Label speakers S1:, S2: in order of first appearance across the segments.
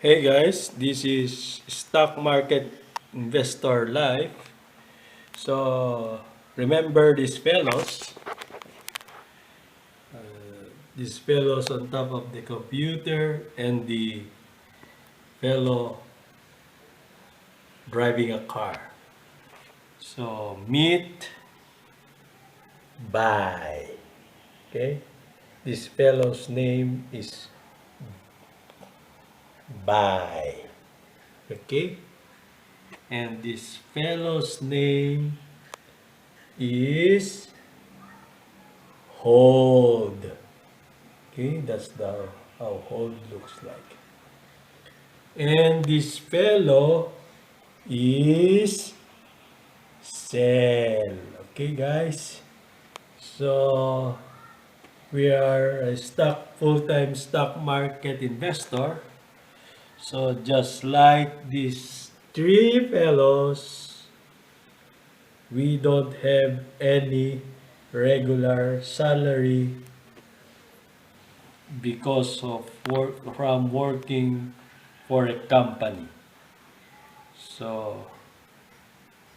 S1: Hey guys, this is Stock Market Investor Live. So remember these fellows on top of the computer and the fellow driving a car. So meet, buy. Okay, this fellow's name is Buy. Okay, and this fellow's name is Hold. Okay, that's the how hold looks like. And this fellow is sell. Okay, guys. So we are a full-time stock market investor. So just like these three fellows, we don't have any regular salary because of working for a company. So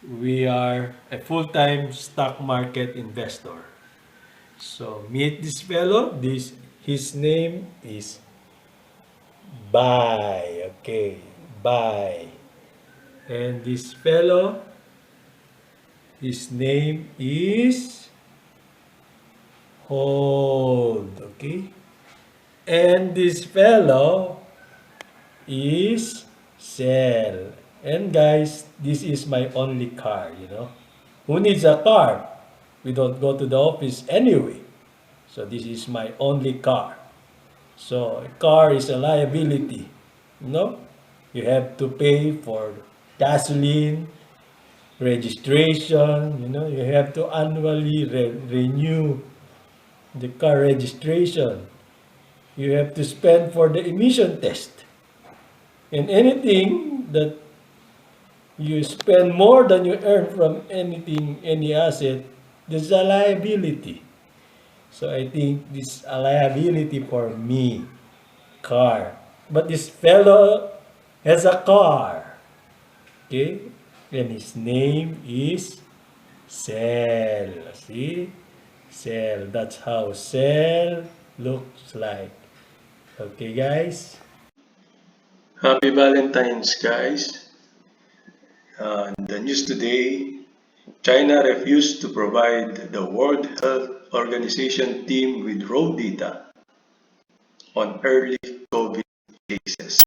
S1: we are a full-time stock market investor. So meet this fellow. His name is Bai. Okay, Bai. And this fellow, his name is Hold. Okay. And this fellow is Sell. And guys, this is my only car. Who needs a car? We don't go to the office anyway. So this is my only car. So a car is a liability. You know, you have to pay for gasoline, registration. You have to annually renew the car registration. You have to spend for the emission test. And anything that you spend more than you earn from any asset, there's a liability. So I think this a liability for me, car. But this fellow has a car, okay? And his name is Cell. See? Cell. That's how Cell looks like. Okay, guys?
S2: Happy Valentine's, guys. In the news today, China refused to provide the World Health Organization team with raw data on early COVID cases.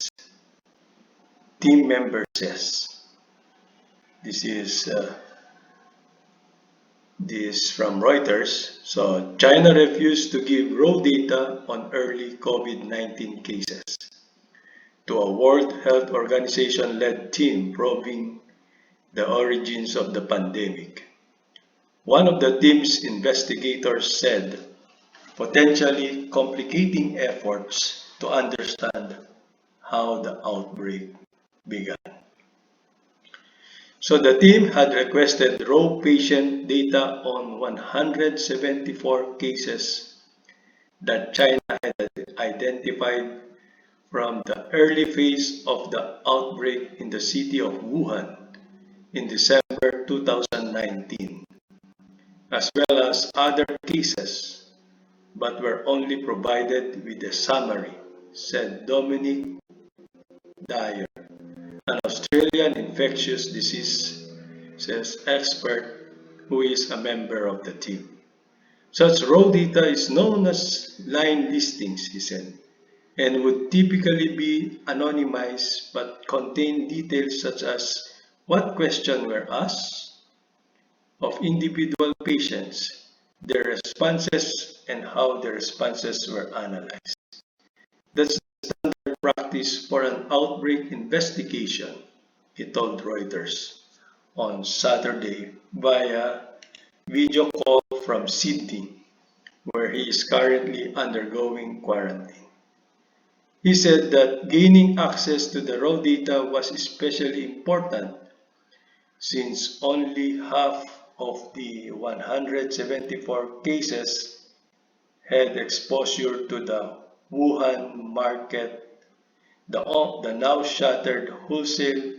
S2: Team member says, this is this from Reuters. So China refused to give raw data on early COVID-19 cases to a World Health Organization-led team probing the origins of the pandemic. One of the team's investigators said, potentially complicating efforts to understand how the outbreak began. So the team had requested raw patient data on 174 cases that China had identified from the early phase of the outbreak in the city of Wuhan in December 2019, as well as other cases, but were only provided with a summary, said Dominic Dyer, an Australian infectious diseases expert who is a member of the team. Such raw data is known as line listings, he said, and would typically be anonymized but contain details such as what questions were asked of individual patients, their responses, and how the responses were analyzed. That's the standard practice for an outbreak investigation, he told Reuters on Saturday via video call from Sydney, where he is currently undergoing quarantine. He said that gaining access to the raw data was especially important since only half of the 174 cases had exposure to the Wuhan market the now shuttered wholesale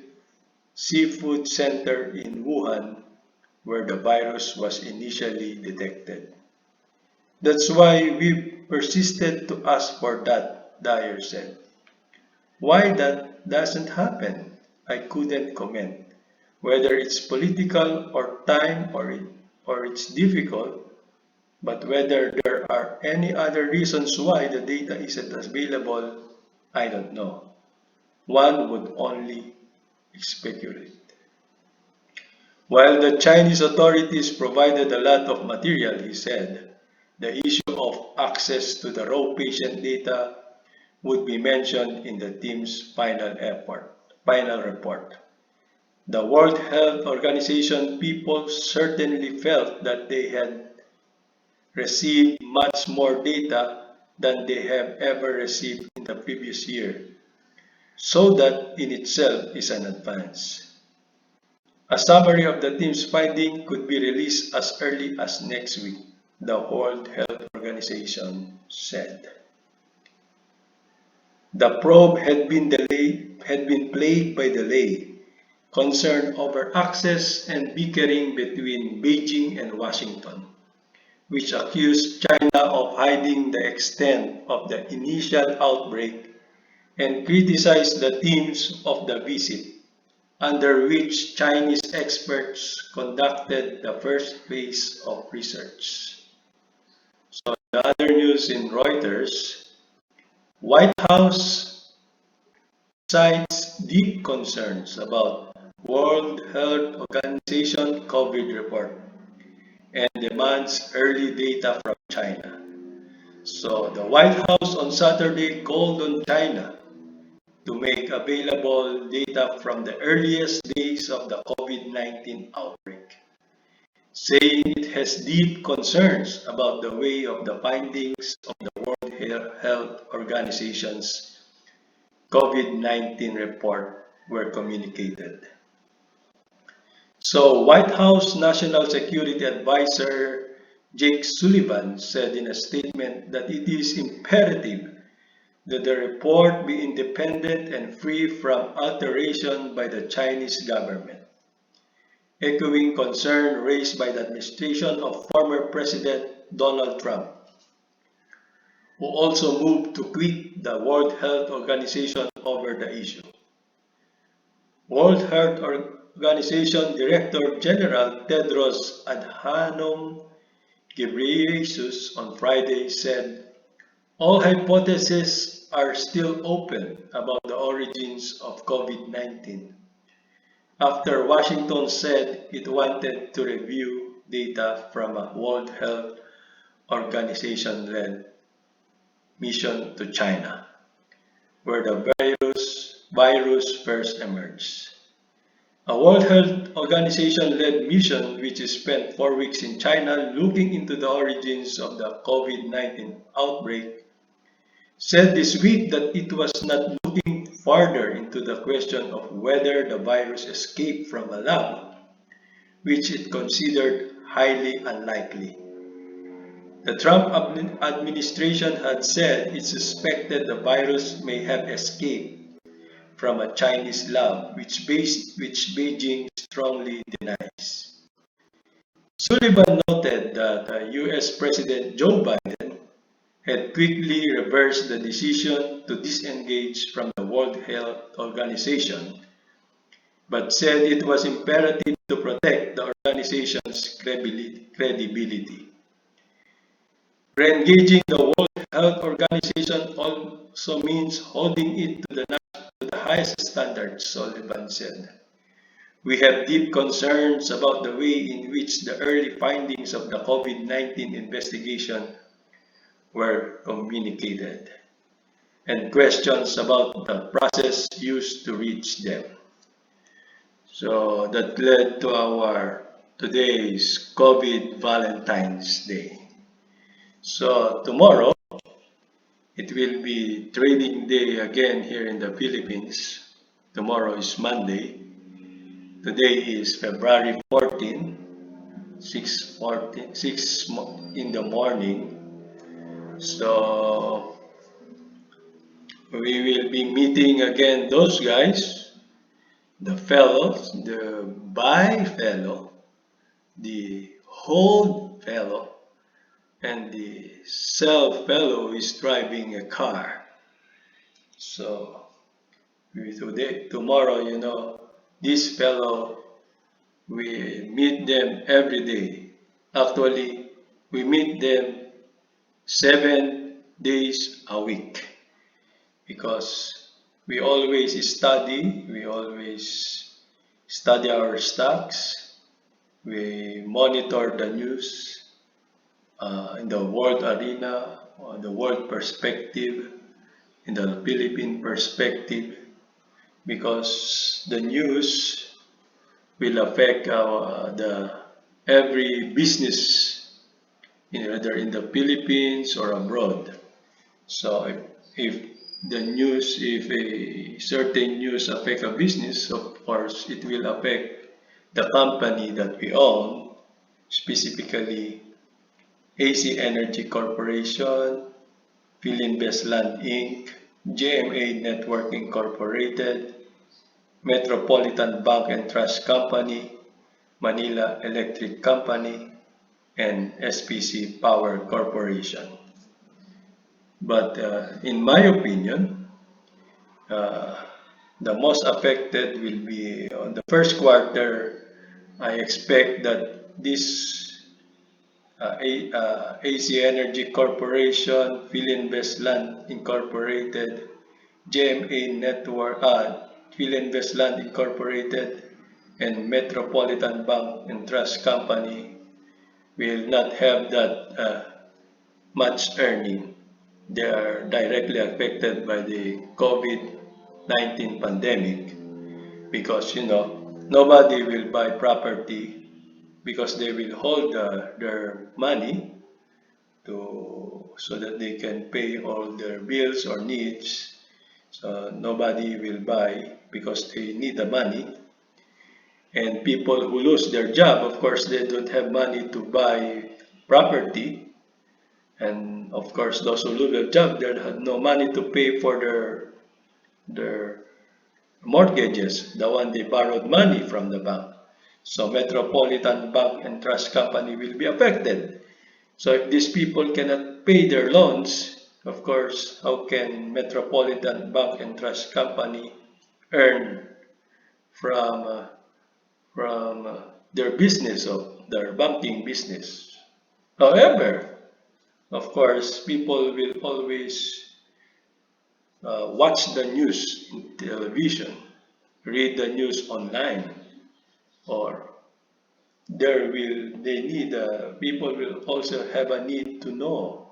S2: seafood center in Wuhan, where the virus was initially detected. That's why we persisted to ask for that, Dyer said. Why that doesn't happen, I couldn't comment. Whether it's political or time or it's difficult, but whether there are any other reasons why the data isn't available, I don't know. One would only speculate. While the Chinese authorities provided a lot of material, he said, the issue of access to the raw patient data would be mentioned in the team's final report. The World Health Organization people certainly felt that they had received much more data than they have ever received in the previous year, so that in itself is an advance. A summary of the team's finding could be released as early as next week, the World Health Organization said. The probe had been plagued by delay, concern over access and bickering between Beijing and Washington, which accused China of hiding the extent of the initial outbreak and criticized the themes of the visit, under which Chinese experts conducted the first phase of research. So the other news in Reuters, White House cites deep concerns about World Health Organization COVID report and demands early data from China. So the White House on Saturday called on China to make available data from the earliest days of the COVID-19 outbreak, saying it has deep concerns about the way of the findings of the World Health Organization's COVID-19 report were communicated. So White House National Security Advisor Jake Sullivan said in a statement that it is imperative that the report be independent and free from alteration by the Chinese government, echoing concern raised by the administration of former President Donald Trump, who also moved to quit the World Health Organization over the issue. World Health Organization Director General Tedros Adhanom Ghebreyesus on Friday said all hypotheses are still open about the origins of COVID-19, after Washington said it wanted to review data from a World Health Organization-led mission to China, where the virus first emerged. A World Health Organization-led mission which spent 4 weeks in China looking into the origins of the COVID-19 outbreak said this week that it was not looking further into the question of whether the virus escaped from a lab, which it considered highly unlikely. The Trump administration had said it suspected the virus may have escaped from a Chinese lab, which Beijing strongly denies. Sullivan noted that US President Joe Biden had quickly reversed the decision to disengage from the World Health Organization, but said it was imperative to protect the organization's credibility. Re-engaging the World Health Organization also means holding it to the highest standards, Sullivan said. We have deep concerns about the way in which the early findings of the COVID-19 investigation were communicated, and questions about the process used to reach them. So that led to our today's COVID Valentine's Day. So tomorrow, it will be trading day again here in the Philippines. Tomorrow is Monday. Today is February 14, 6 in the morning. So we will be meeting again those guys, the fellows, the by fellow, the hold fellow, and the self fellow is driving a car. So tomorrow, this fellow, we meet them every day. Actually, we meet them 7 days a week because we always study our stocks, we monitor the news in the world arena, on the world perspective, in the Philippine perspective, because the news will affect the every business, whether in the Philippines or abroad. So if if a certain news affect a business, of course, it will affect the company that we own, specifically AC Energy Corporation, Philinvest Land Inc., GMA Network Incorporated, Metropolitan Bank and Trust Company, Manila Electric Company, and SPC Power Corporation. But in my opinion, uh, the most affected will be on the first quarter. I expect that this AC Energy Corporation, Philinvest Land Incorporated, GMA Network, Philinvest Land Incorporated, and Metropolitan Bank and Trust Company will not have that much earning. They are directly affected by the COVID-19 pandemic because nobody will buy property because they will hold their money so that they can pay all their bills or needs. So nobody will buy because they need the money. And people who lose their job, of course, they don't have money to buy property. And of course, those who lose their job, they have no money to pay for their mortgages, the one they borrowed money from the bank. So Metropolitan Bank and Trust Company will be affected. So if these people cannot pay their loans, of course, how can Metropolitan Bank and Trust Company earn from their business of their banking business? However, of course, people will always watch the news in television, read the news online, or people will also have a need to know.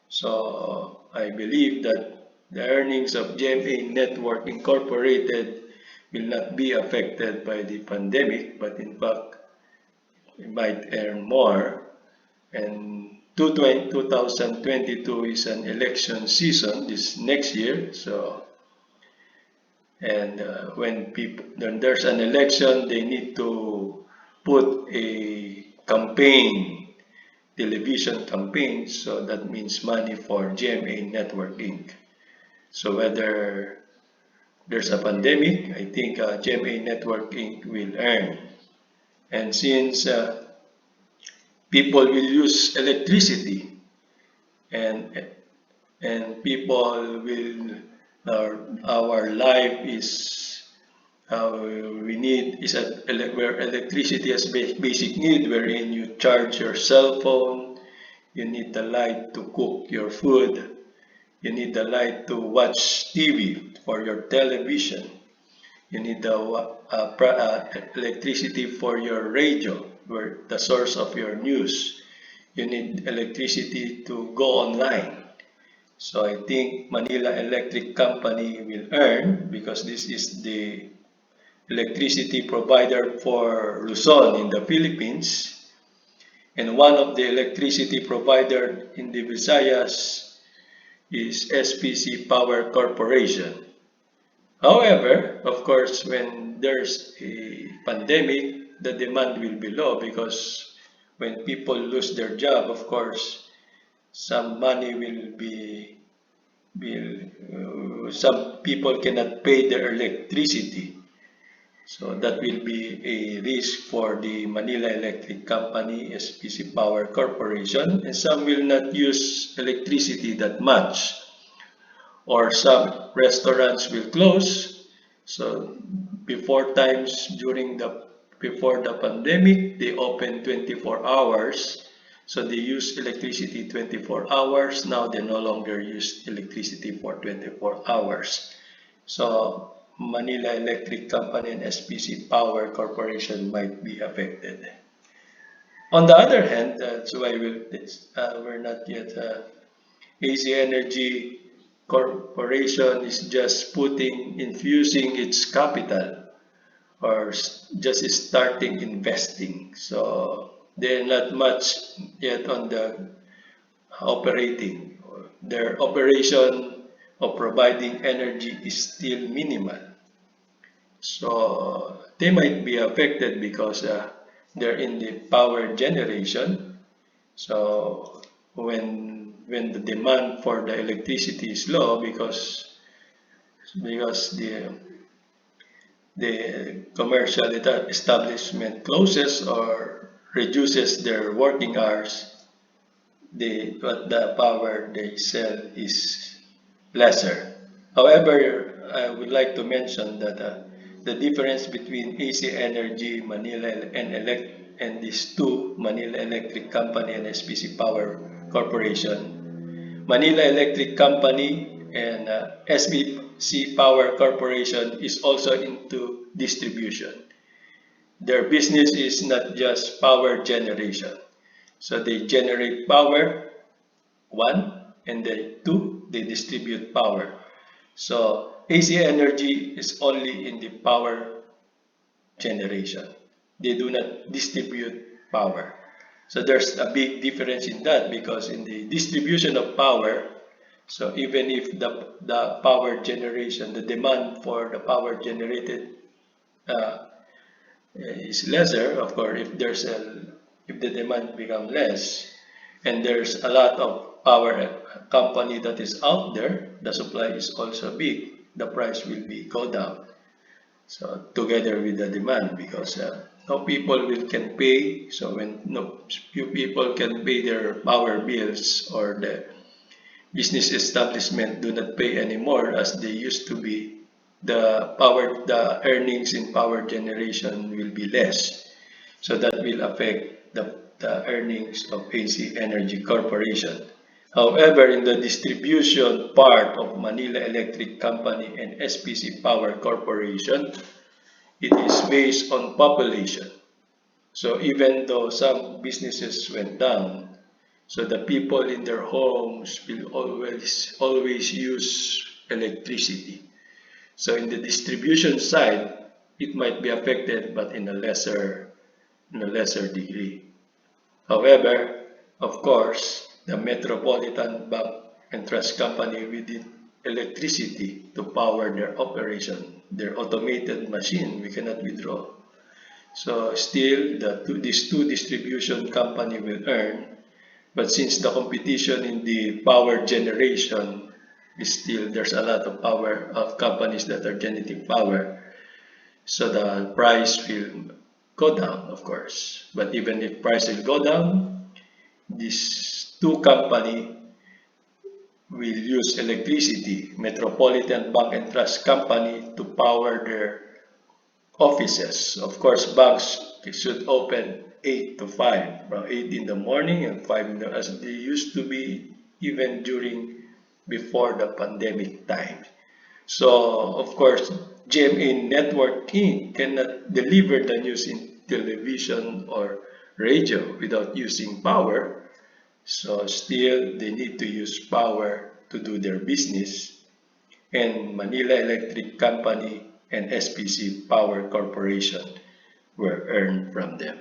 S2: So I believe that the earnings of GMA Network Incorporated will not be affected by the pandemic, but in fact, it might earn more. And 2022 is an election season this next year. So, and when there's an election, they need to put a campaign, television campaign. So that means money for GMA Network Inc. So whether there's a pandemic, I think GMA Network Inc. will earn. And since people will use electricity and people will our life is we need is where electricity is basic need, wherein you charge your cell phone, you need the light to cook your food, you need the light to watch TV for your television, you need the electricity for your radio, where the source of your news, you need electricity to go online. So I think Manila Electric Company will earn because this is the electricity provider for Luzon in the Philippines, and one of the electricity provider in the Visayas is SPC Power Corporation. However, of course, when there's a pandemic, the demand will be low because when people lose their job, of course, some money will some people cannot pay their electricity. So that will be a risk for the Manila Electric Company, SPC Power Corporation, and some will not use electricity that much, or some restaurants will close. So before the pandemic, they opened 24 hours. So they use electricity 24 hours. Now they no longer use electricity for 24 hours. So Manila Electric Company and SPC Power Corporation might be affected. On the other hand, that's why we're not yet AC Energy Corporation is just infusing its capital, or just starting investing. So they're not much yet on the operating. Their operation of providing energy is still minimal. So they might be affected because they're in the power generation. So when the demand for the electricity is low because the commercial establishment closes or reduces their working hours, the power they sell is lesser. However, I would like to mention that the difference between AC Energy, Manila and these two, Manila Electric Company and SPC Power Corporation. Manila Electric Company and SPC Power Corporation is also into distribution. Their business is not just power generation. So they generate power, one, and then two, they distribute power. So AC Energy is only in the power generation. They do not distribute power. So there's a big difference in that, because in the distribution of power, so even if the power generation, the demand for the power generated is lesser, of course, if the demand becomes less, and there's a lot of power company that is out there, the supply is also big, the price will go down. So together with the demand, because no people can pay. So when few people can pay their power bills, or the business establishment do not pay anymore as they used to be, the earnings in power generation will be less. So that will affect the earnings of AC Energy Corporation. However, in the distribution part of Manila Electric Company and SPC Power Corporation, it is based on population. So even though some businesses went down, so the people in their homes will always use electricity. So in the distribution side, it might be affected, but in a lesser degree. However, of course, the Metropolitan Bank and Trust Company needed electricity to power their operation, their automated machine. We cannot withdraw. So still, these two distribution company will earn, but since the competition in the power generation is still, there's a lot of companies that are generating power, so the price will go down, of course. But even if price will go down, these two company will use electricity, Metropolitan Bank and Trust Company, to power their offices. Of course, banks should open 8 to 5, from 8 in the morning and 5 in the, as they used to be even before the pandemic time. So, of course, GMA Network Inc. cannot deliver the news in television or radio without using power. So still, they need to use power to do their business. And Manila Electric Company and SPC Power Corporation were earned from them.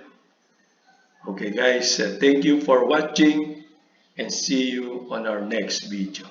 S2: Okay guys, thank you for watching, and see you on our next video.